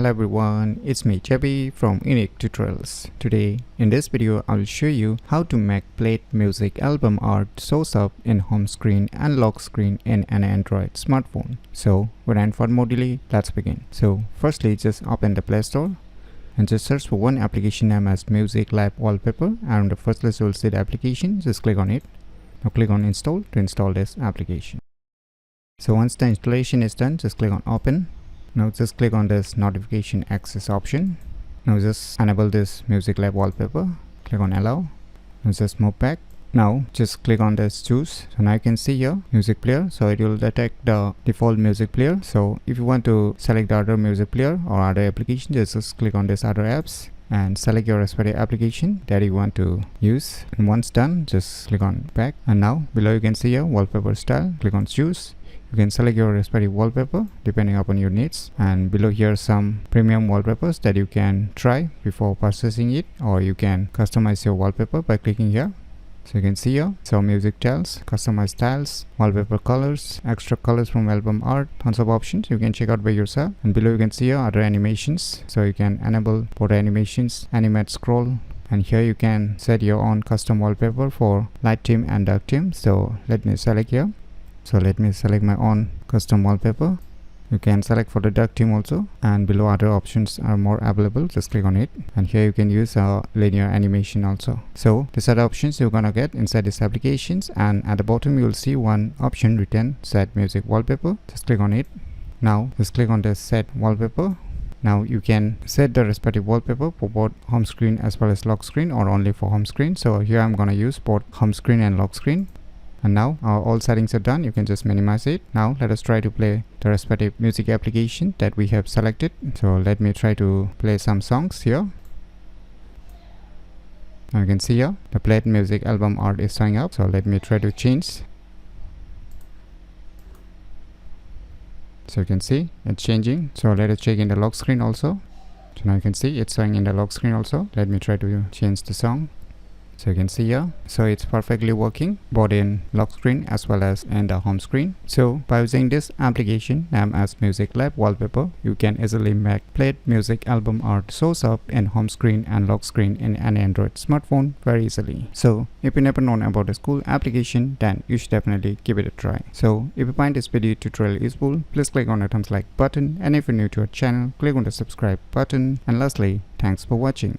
Hello everyone, it's me JB from UniqueTutorials. Today in this video I will show you how to make played music album art shows up in home screen and lock screen in an Android smartphone. So without further more delay, let's begin. So firstly, just open the Play Store and just search for one application name as Music Lab Wallpaper, and on the first list you will see the application. Just click on it. Now click on install to install this application. So once the installation is done, just click on open. Now just click on this notification access option. Now just enable this Music Lab Wallpaper. Click on allow. Now just move back. Now just click on this choose. So now you can see here music player. So it will detect the default music player. So if you want to select the other music player or other application, just click on this other apps and select your respective application that you want to use. And once done, just click on back. And now below you can see here wallpaper style. Click on choose. You can select your respective wallpaper depending upon your needs, and below here some premium wallpapers that you can try before purchasing it, or you can customize your wallpaper by clicking here. So you can see here so music tiles, customized styles, wallpaper colors, extra colors from album art, tons of options you can check out by yourself. And below you can see here other animations, so you can enable photo animations, animate scroll, and here you can set your own custom wallpaper for light theme and dark theme. So let me select here. So let me select my own custom wallpaper. You can select for the dark theme also, and below other options are more available. Just click on it, and here you can use a linear animation also. So these are the options you're gonna get inside these applications, and at the bottom you will see one option written set music wallpaper. Just click on it. Now just click on the set wallpaper. Now you can set the respective wallpaper for both home screen as well as lock screen, or only for home screen. So here I'm gonna use both home screen and lock screen. And now all settings are done. You can just minimize it. Now let us try to play the respective music application that we have selected. So let me try to play some songs here. Now you can see here the played music album art is showing up. So let me try to change. So you can see it's changing. So let us check in the lock screen also. So now you can see it's showing in the lock screen also. Let me try to change the song. So you can see here, so it's perfectly working both in lock screen as well as in the home screen. So by using this application named as Music Lab Wallpaper, you can easily make played music album art shows up in home screen and lock screen in an Android smartphone very easily. So if you never known about this cool application, then you should definitely give it a try. So if you find this video tutorial useful, please click on the thumbs like button, and if you're new to our channel, click on the subscribe button. And lastly, thanks for watching.